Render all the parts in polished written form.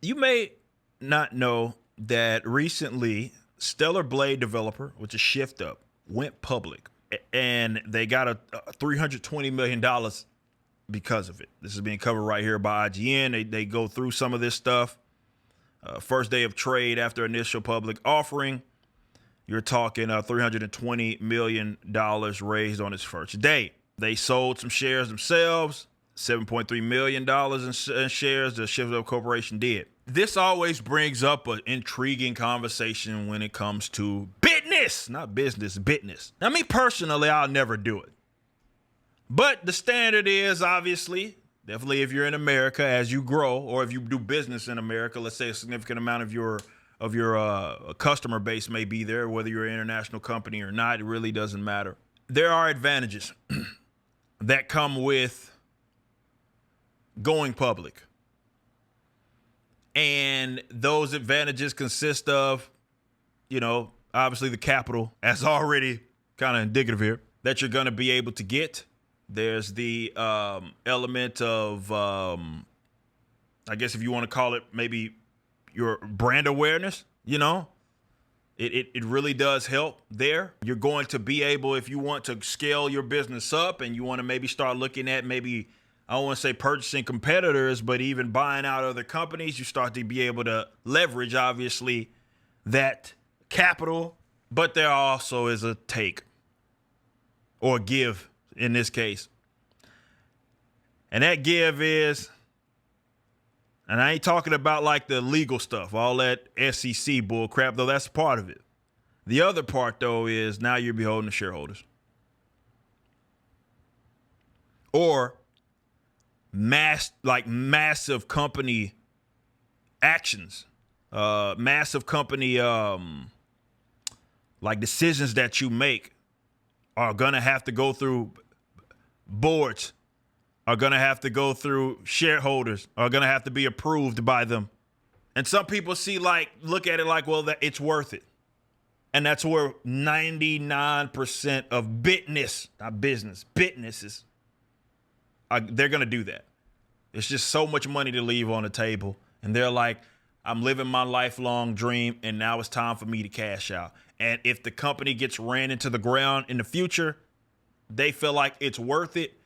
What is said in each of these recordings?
You may not know that recently Stellar Blade developer, which is Shift Up, went public and they got a $320 million because of it. This is being covered right here by IGN. They go through some of this stuff. First day of trade after initial public offering. You're talking $320 million raised on its first day. They sold some shares themselves, $7.3 million in shares the Shift Up Corporation did. This always brings up an intriguing conversation when it comes to business, not business, business. Now, me personally, I'll never do it. But the standard is obviously, definitely if you're in America as you grow, or if you do business in America, let's say a significant amount of your customer base may be there, whether you're an international company or not, it really doesn't matter. There are advantages that come with going public. And those advantages consist of, obviously the capital, as already kind of indicative here, that you're going to be able to get. There's the element of, I guess if you want to call it maybe your brand awareness, it really does help there. You're going to be able, if you want to scale your business up and you want to maybe start looking at maybe, I don't want to say purchasing competitors, but even buying out other companies, you start to be able to leverage, obviously, that capital. But there also is a take or give in this case. And that give is, and I ain't talking about like the legal stuff, all that SEC bull crap, though that's part of it. The other part, though, is now you're beholden to shareholders. Or massive company actions, massive company like decisions that you make are gonna have to go through boards, are gonna have to go through shareholders, are gonna have to be approved by them. And some people look at it like, well, that it's worth it. And that's where 99% of business, not business, businesses, they're going to do that. It's just so much money to leave on the table. And they're like, I'm living my lifelong dream, and now it's time for me to cash out. And if the company gets ran into the ground in the future, they feel like it's worth it.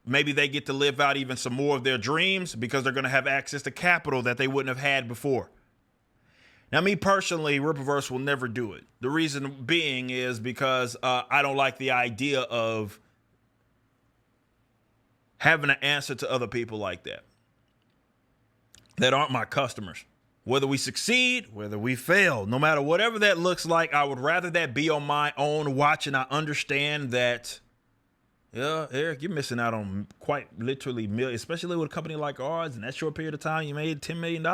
Maybe they get to live out even some more of their dreams because they're going to have access to capital that they wouldn't have had before. Now, me personally, Rippaverse will never do it. The reason being is because I don't like the idea of having to answer to other people like that aren't my customers. Whether we succeed, whether we fail, no matter whatever that looks like, I would rather that be on my own watch. And I understand that, yeah, Eric, you're missing out on quite literally millions, especially with a company like ours. In that short period of time, you made $10 million.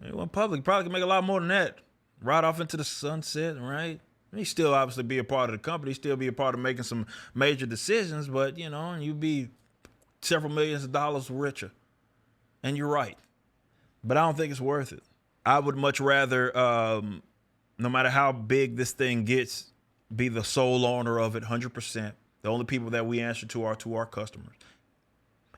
It went public. You probably could make a lot more than that. Right off into the sunset, right? He still obviously be a part of the company, still be a part of making some major decisions, but, and you'd be several millions of dollars richer. And you're right. But I don't think it's worth it. I would much rather, no matter how big this thing gets, be the sole owner of it 100%. The only people that we answer to are customers.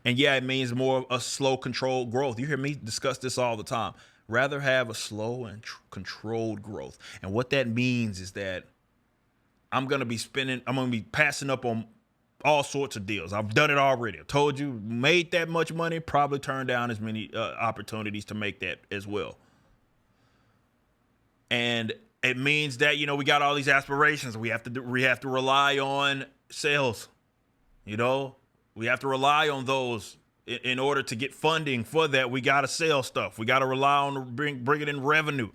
And yeah, it means more of a slow, controlled growth. You hear me discuss this all the time. Rather have a slow and controlled growth. And what that means is that I'm going to be passing up on all sorts of deals. I've done it already. I told you, made that much money, probably turned down as many opportunities to make that as well. And it means that, we got all these aspirations. We have to rely on sales. We have to rely on those. In order to get funding for that, we got to sell stuff. We got to rely on bringing in revenue.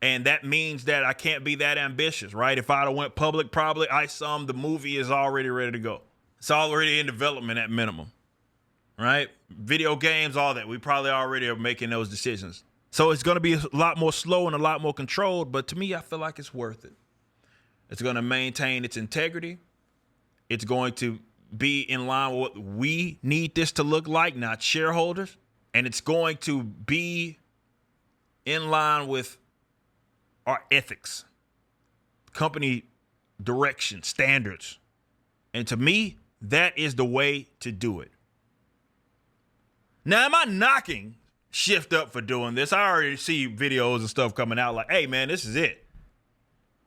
And that means that I can't be that ambitious, right? If I'd have went public, probably the movie is already ready to go. It's already in development at minimum, right? Video games, all that. We probably already are making those decisions. So it's going to be a lot more slow and a lot more controlled. But to me, I feel like it's worth it. It's going to maintain its integrity. It's going to be in line with what we need this to look like, not shareholders. And it's going to be in line with our ethics, company direction, standards. And to me, that is the way to do it. Now, am I knocking Shift Up for doing this. I already see videos and stuff coming out like, hey, man, this is it.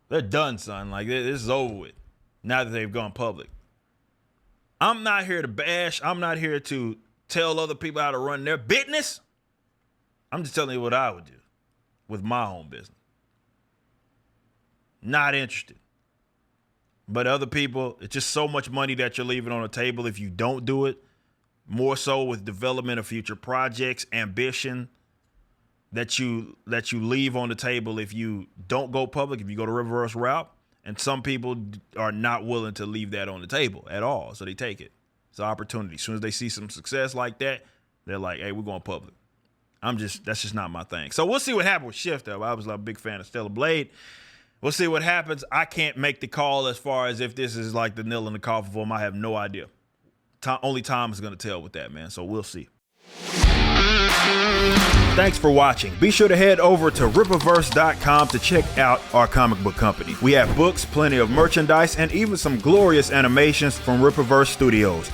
They're done, son. Like, this is over with now that they've gone public. I'm not here to bash. I'm not here to tell other people how to run their business. I'm just telling you what I would do with my own business. Not interested. But other people, it's just so much money that you're leaving on the table if you don't do it. More so with development of future projects, ambition that you leave on the table if you don't go public, if you go the reverse route. And some people are not willing to leave that on the table at all, so they take it. It's an opportunity. As soon as they see some success like that, they're like, hey, we're going public. That's just not my thing. So we'll see what happens with Shift Up. I was a big fan of Stellar Blade. We'll see what happens. I can't make the call as far as if this is like the nail in the coffin for them. I have no idea. Only time is going to tell with that, man. So we'll see. Thanks for watching. Be sure to head over to Rippaverse.com to check out our comic book company. We have books, plenty of merchandise, and even some glorious animations from Rippaverse Studios.